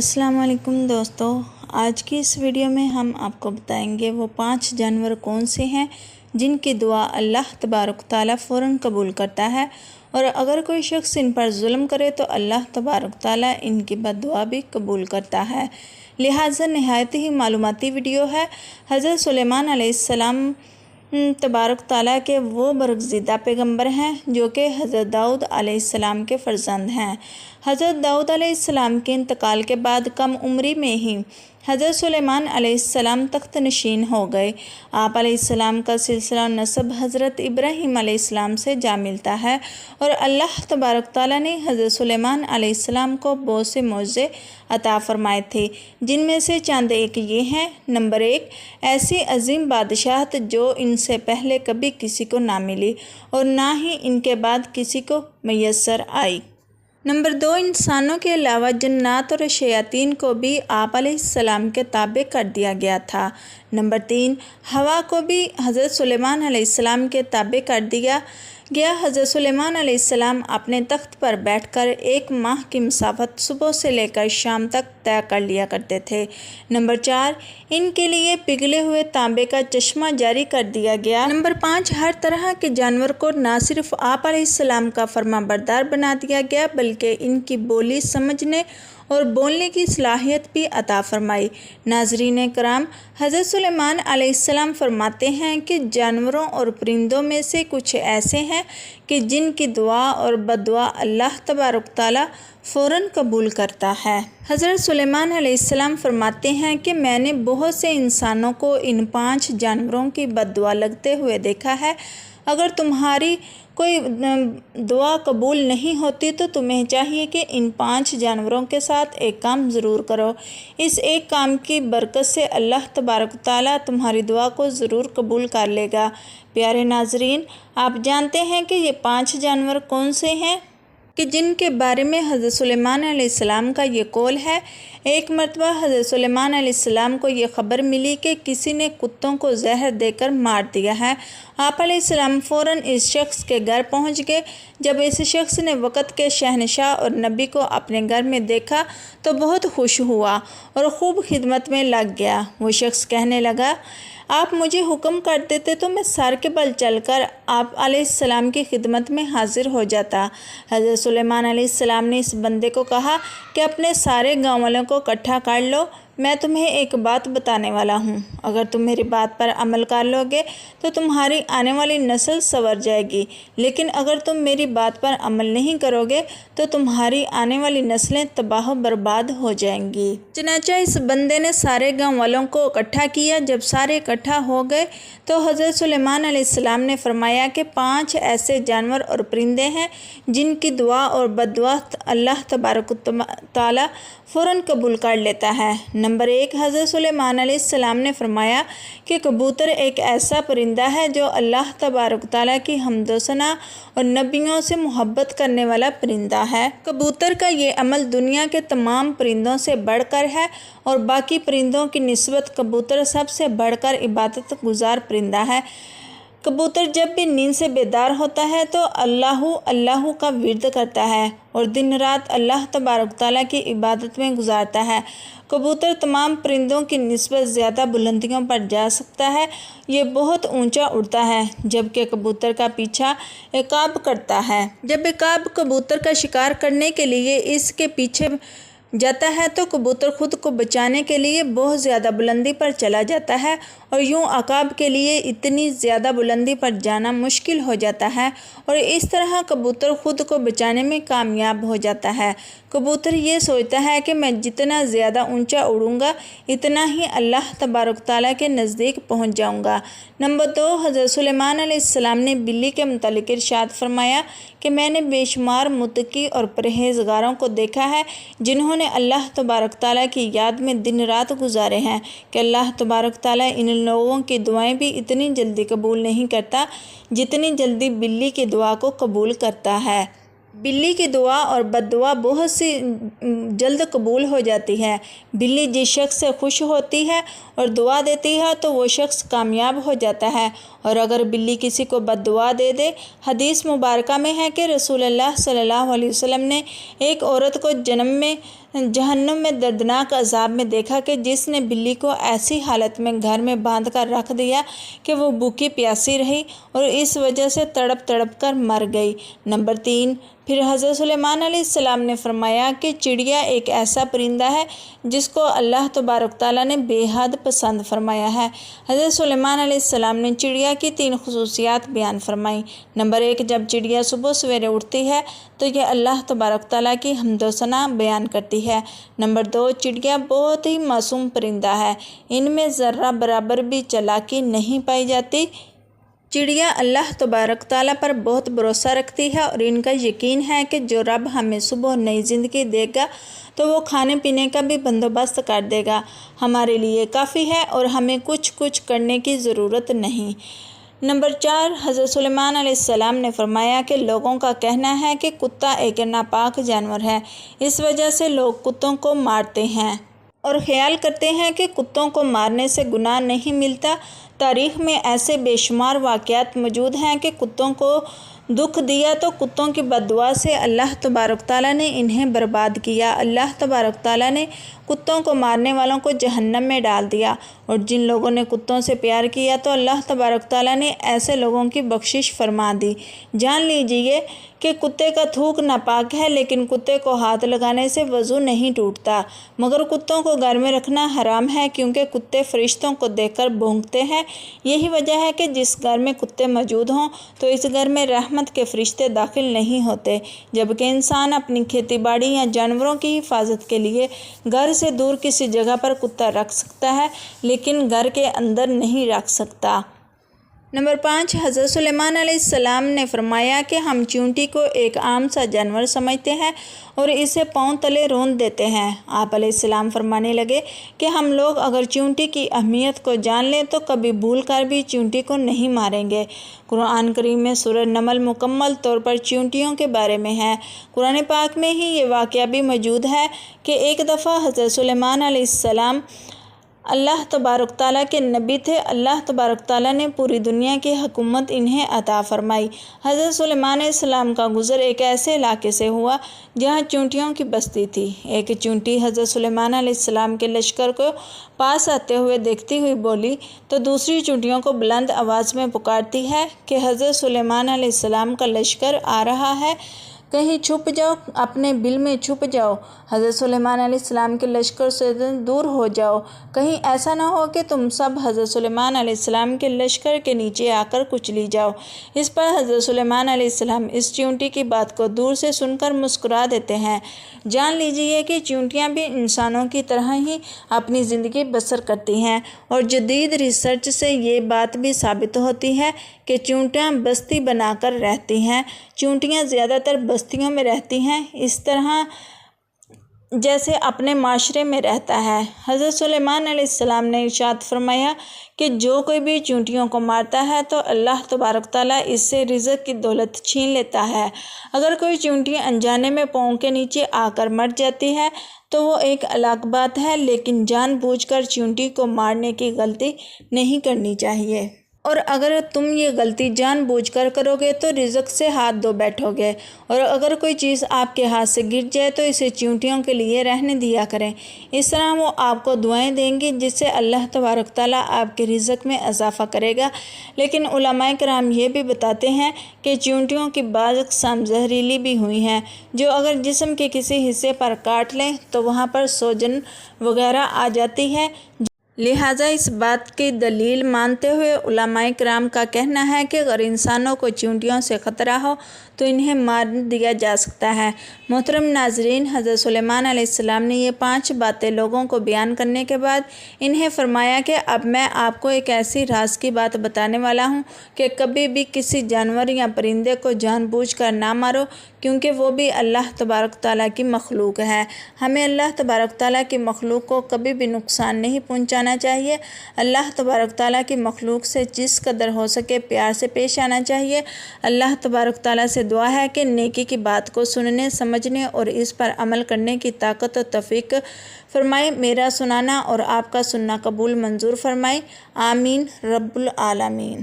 السلام علیکم دوستو، آج کی اس ویڈیو میں ہم آپ کو بتائیں گے وہ 5 جانور کون سے ہیں جن کی دعا اللہ تبارک تعالیٰ فوراً قبول کرتا ہے، اور اگر کوئی شخص ان پر ظلم کرے تو اللہ تبارک تعالیٰ ان کی بد دعا بھی قبول کرتا ہے۔ لہٰذا نہایت ہی معلوماتی ویڈیو ہے۔ حضرت سلیمان علیہ السلام تبارک تعالیٰ کے وہ برگزیدہ پیغمبر ہیں جو کہ حضرت داؤد علیہ السلام کے فرزند ہیں۔ حضرت داؤد علیہ السلام کے انتقال کے بعد کم عمری میں ہی حضرت سلیمان علیہ السلام تخت نشین ہو گئے۔ آپ علیہ السلام کا سلسلہ نسب حضرت ابراہیم علیہ السلام سے جا ملتا ہے، اور اللہ تبارک تعالیٰ نے حضرت سلیمان علیہ السلام کو بہت سے معجزے عطا فرمائے تھے، جن میں سے چند ایک یہ ہیں۔ نمبر 1، ایسی عظیم بادشاہت جو ان سے پہلے کبھی کسی کو نہ ملی اور نہ ہی ان کے بعد کسی کو میسر آئی۔ نمبر 2، انسانوں کے علاوہ جنات اور شیاطین کو بھی آپ علیہ السلام کے تابع کر دیا گیا تھا۔ نمبر 3، ہوا کو بھی حضرت سلیمان علیہ السلام کے تابع کر دیا گیا۔ حضرت سلیمان علیہ السلام اپنے تخت پر بیٹھ کر 1 ماہ کی مسافت صبح سے لے کر شام تک طے کر لیا کرتے تھے۔ نمبر 4، ان کے لیے پگھلے ہوئے تانبے کا چشمہ جاری کر دیا گیا۔ نمبر 5، ہر طرح کے جانور کو نہ صرف آپ علیہ السلام کا فرما بردار بنا دیا گیا بلکہ ان کی بولی سمجھنے اور بولنے کی صلاحیت بھی عطا فرمائی۔ ناظرین کرام، حضرت سلیمان علیہ السلام فرماتے ہیں کہ جانوروں اور پرندوں میں سے کچھ ایسے ہیں کہ جن کی دعا اور بد دعا اللہ تبارک تعالیٰ فوراً قبول کرتا ہے۔ حضرت سلیمان علیہ السلام فرماتے ہیں کہ میں نے بہت سے انسانوں کو ان 5 جانوروں کی بد دعا لگتے ہوئے دیکھا ہے۔ اگر تمہاری کوئی دعا قبول نہیں ہوتی تو تمہیں چاہیے کہ ان 5 جانوروں کے ساتھ ایک کام ضرور کرو۔ اس ایک کام کی برکت سے اللہ تبارک تعالیٰ تمہاری دعا کو ضرور قبول کر لے گا۔ پیارے ناظرین، آپ جانتے ہیں کہ یہ 5 جانور کون سے ہیں کہ جن کے بارے میں حضرت سلیمان علیہ السلام کا یہ قول ہے۔ ایک مرتبہ حضرت سلیمان علیہ السلام کو یہ خبر ملی کہ کسی نے کتوں کو زہر دے کر مار دیا ہے۔ آپ علیہ السلام فوراً اس شخص کے گھر پہنچ گئے۔ جب اس شخص نے وقت کے شہنشاہ اور نبی کو اپنے گھر میں دیکھا تو بہت خوش ہوا اور خوب خدمت میں لگ گیا۔ وہ شخص کہنے لگا، آپ مجھے حکم کر دیتے تو میں سر کے بل چل کر آپ علیہ السلام کی خدمت میں حاضر ہو جاتا۔ حضرت سلیمان علیہ السلام نے اس بندے کو کہا کہ اپنے سارے گاؤں والوں کو اکٹھا کر لو، میں تمہیں ایک بات بتانے والا ہوں۔ اگر تم میری بات پر عمل کر لو گے تو تمہاری آنے والی نسل سنور جائے گی، لیکن اگر تم میری بات پر عمل نہیں کرو گے تو تمہاری آنے والی نسلیں تباہ و برباد ہو جائیں گی۔ چنانچہ اس بندے نے سارے گاؤں والوں کو اکٹھا کیا۔ جب سارے اکٹھا ہو گئے تو حضرت سلیمان علیہ السلام نے فرمایا کہ 5 ایسے جانور اور پرندے ہیں جن کی دعا اور بد دعا اللہ تبارک تعالیٰ فوراً قبول کر لیتا ہے۔ نمبر 1، حضرت سلیمان علیہ السلام نے فرمایا کہ کبوتر ایک ایسا پرندہ ہے جو اللہ تبارک تعالیٰ کی حمد و ثنا اور نبیوں سے محبت کرنے والا پرندہ ہے۔ کبوتر کا یہ عمل دنیا کے تمام پرندوں سے بڑھ کر ہے، اور باقی پرندوں کی نسبت کبوتر سب سے بڑھ کر عبادت گزار پرندہ ہے۔ کبوتر جب بھی نیند سے بیدار ہوتا ہے تو اللہ اللہ کا ورد کرتا ہے اور دن رات اللہ تبارک تعالیٰ کی عبادت میں گزارتا ہے۔ کبوتر تمام پرندوں کی نسبت زیادہ بلندیوں پر جا سکتا ہے، یہ بہت اونچا اڑتا ہے، جبکہ کبوتر کا پیچھا عقاب کرتا ہے۔ جب عقاب کبوتر کا شکار کرنے کے لیے اس کے پیچھے جاتا ہے تو کبوتر خود کو بچانے کے لیے بہت زیادہ بلندی پر چلا جاتا ہے، اور یوں عقاب کے لیے اتنی زیادہ بلندی پر جانا مشکل ہو جاتا ہے، اور اس طرح کبوتر خود کو بچانے میں کامیاب ہو جاتا ہے۔ کبوتر یہ سوچتا ہے کہ میں جتنا زیادہ اونچا اڑوں گا اتنا ہی اللہ تبارک تعالیٰ کے نزدیک پہنچ جاؤں گا۔ نمبر 2، حضرت سلیمان علیہ السلام نے بلی کے متعلق ارشاد فرمایا کہ میں نے بے شمار متقی اور پرہیزگاروں کو دیکھا ہے جنہوں نے اللہ تبارک تعالیٰ کی یاد میں دن رات گزارے ہیں کہ اللہ تبارک تعالیٰ ان لوگوں کی دعائیں بھی اتنی جلدی قبول نہیں کرتا جتنی جلدی بلی کی دعا کو قبول کرتا ہے۔ بلی کی دعا اور بد دعا بہت سی جلد قبول ہو جاتی ہے۔ بلی جس شخص سے خوش ہوتی ہے اور دعا دیتی ہے تو وہ شخص کامیاب ہو جاتا ہے اور اگر بلی کسی کو بد دعا دے دے، حدیث مبارکہ میں ہے کہ رسول اللہ صلی اللہ علیہ وسلم نے ایک عورت کو جہنم میں دردناک عذاب میں دیکھا کہ جس نے بلی کو ایسی حالت میں گھر میں باندھ کر رکھ دیا کہ وہ بھوکی پیاسی رہی اور اس وجہ سے تڑپ تڑپ کر مر گئی۔ نمبر 3، پھر حضرت سلیمان علیہ السلام نے فرمایا کہ چڑیا ایک ایسا پرندہ ہے جس کو اللہ تبارک تعالیٰ نے بے حد پسند فرمایا ہے۔ حضرت سلیمان علیہ السلام نے چڑیا کی 3 خصوصیات بیان فرمائیں۔ نمبر 1، جب چڑیا صبح سویرے اٹھتی ہے تو یہ اللہ تبارک تعالیٰ کی حمد و ثنا بیان کرتی ہے۔ نمبر 2، چڑیا بہت ہی معصوم پرندہ ہے، ان میں ذرہ برابر بھی چالاکی نہیں پائی جاتی۔ چڑیا اللہ تبارک تعالیٰ پر بہت بھروسہ رکھتی ہے اور ان کا یقین ہے کہ جو رب ہمیں صبح نئی زندگی دے گا تو وہ کھانے پینے کا بھی بندوبست کر دے گا، ہمارے لیے کافی ہے اور ہمیں کچھ کرنے کی ضرورت نہیں۔ نمبر 4، حضرت سلیمان علیہ السلام نے فرمایا کہ لوگوں کا کہنا ہے کہ کتا ایک ناپاک جانور ہے، اس وجہ سے لوگ کتوں کو مارتے ہیں اور خیال کرتے ہیں کہ کتوں کو مارنے سے گناہ نہیں ملتا۔ تاریخ میں ایسے بے شمار واقعات موجود ہیں کہ کتوں کو دکھ دیا تو کتوں کی بد دعا سے اللہ تبارک تعالیٰ نے انہیں برباد کیا۔ اللہ تبارک تعالیٰ نے کتوں کو مارنے والوں کو جہنم میں ڈال دیا، اور جن لوگوں نے کتوں سے پیار کیا تو اللہ تبارک تعالیٰ نے ایسے لوگوں کی بخشش فرما دی۔ جان لیجئے کہ کتے کا تھوک ناپاک ہے، لیکن کتے کو ہاتھ لگانے سے وضو نہیں ٹوٹتا، مگر کتوں کو گھر میں رکھنا حرام ہے کیونکہ کتے فرشتوں کو دیکھ کر بھونکتے ہیں۔ یہی وجہ ہے کہ جس گھر میں کتے موجود ہوں تو اس گھر میں رحمت کے فرشتے داخل نہیں ہوتے، جبکہ انسان اپنی کھیتی باڑی یا جانوروں کی حفاظت کے لیے گھر سے دور کسی جگہ پر کتا رکھ سکتا ہے لیکن گھر کے اندر نہیں رکھ سکتا۔ نمبر 5، حضرت سلیمان علیہ السلام نے فرمایا کہ ہم چیونٹی کو ایک عام سا جانور سمجھتے ہیں اور اسے پاؤں تلے روند دیتے ہیں۔ آپ علیہ السلام فرمانے لگے کہ ہم لوگ اگر چیونٹی کی اہمیت کو جان لیں تو کبھی بھول کر بھی چیونٹی کو نہیں ماریں گے۔ قرآن کریم میں سورہ نمل مکمل طور پر چیونٹیوں کے بارے میں ہے۔ قرآن پاک میں ہی یہ واقعہ بھی موجود ہے کہ ایک دفعہ حضرت سلیمان علیہ السلام اللہ تبارک تعالیٰ کے نبی تھے۔ اللہ تبارک تعالیٰ نے پوری دنیا کی حکومت انہیں عطا فرمائی۔ حضرت سلیمان علیہ السلام کا گزر ایک ایسے علاقے سے ہوا جہاں چیونٹیوں کی بستی تھی۔ ایک چیونٹی حضرت سلیمان علیہ السلام کے لشکر کو پاس آتے ہوئے دیکھتی ہوئی بولی تو دوسری چیونٹیوں کو بلند آواز میں پکارتی ہے کہ حضرت سلیمان علیہ السلام کا لشکر آ رہا ہے، کہیں چھپ جاؤ، اپنے بل میں چھپ جاؤ، حضرت سلیمان علیہ السلام کے لشکر سے دور ہو جاؤ، کہیں ایسا نہ ہو کہ تم سب حضرت سلیمان علیہ السلام کے لشکر کے نیچے آ کر کچلی جاؤ۔ اس پر حضرت سلیمان علیہ السلام اس چیونٹی کی بات کو دور سے سن کر مسکرا دیتے ہیں۔ جان لیجئے کہ چیونٹیاں بھی انسانوں کی طرح ہی اپنی زندگی بسر کرتی ہیں، اور جدید ریسرچ سے یہ بات بھی ثابت ہوتی ہے کہ چیونٹیاں بستی بنا کر رہتی ہیں۔ چیونٹیاں زیادہ تر بستیوں میں رہتی ہیں، اس طرح جیسے اپنے معاشرے میں رہتا ہے۔ حضرت سلیمان علیہ السلام نے ارشاد فرمایا کہ جو کوئی بھی چیونٹیوں کو مارتا ہے تو اللہ تبارک تعالیٰ اس سے رزق کی دولت چھین لیتا ہے۔ اگر کوئی چیونٹی انجانے میں پاؤں کے نیچے آ کر مر جاتی ہے تو وہ ایک الگ بات ہے، لیکن جان بوجھ کر چیونٹی کو مارنے کی غلطی نہیں کرنی چاہیے، اور اگر تم یہ غلطی جان بوجھ کر کرو گے تو رزق سے ہاتھ دھو بیٹھو گے، اور اگر کوئی چیز آپ کے ہاتھ سے گر جائے تو اسے چیونٹیوں کے لیے رہنے دیا کریں، اس طرح وہ آپ کو دعائیں دیں گی جس سے اللہ تبارک تعالیٰ آپ کے رزق میں اضافہ کرے گا۔ لیکن علماء کرام یہ بھی بتاتے ہیں کہ چیونٹیوں کی بعض اقسام زہریلی بھی ہوئی ہیں جو اگر جسم کے کسی حصے پر کاٹ لیں تو وہاں پر سوجن وغیرہ آ جاتی ہے۔ لہٰذا اس بات کی دلیل مانتے ہوئے علماء کرام کا کہنا ہے کہ اگر انسانوں کو چیونٹیوں سے خطرہ ہو تو انہیں مار دیا جا سکتا ہے۔ محترم ناظرین، حضرت سلیمان علیہ السلام نے یہ 5 باتیں لوگوں کو بیان کرنے کے بعد انہیں فرمایا کہ اب میں آپ کو ایک ایسی راز کی بات بتانے والا ہوں کہ کبھی بھی کسی جانور یا پرندے کو جان بوجھ کر نہ مارو، کیونکہ وہ بھی اللہ تبارک تعالیٰ کی مخلوق ہے۔ ہمیں اللہ تبارک تعالیٰ کی مخلوق کو کبھی بھی نقصان نہیں پہنچانا چاہیے۔ اللہ تبارک تعالیٰ کی مخلوق سے جس قدر ہو سکے پیار سے پیش آنا چاہیے۔ اللہ تبارک تعالیٰ سے دعا ہے کہ نیکی کی بات کو سننے، سمجھنے اور اس پر عمل کرنے کی طاقت و توفیق فرمائے۔ میرا سنانا اور آپ کا سننا قبول منظور فرمائے، آمین رب العالمین۔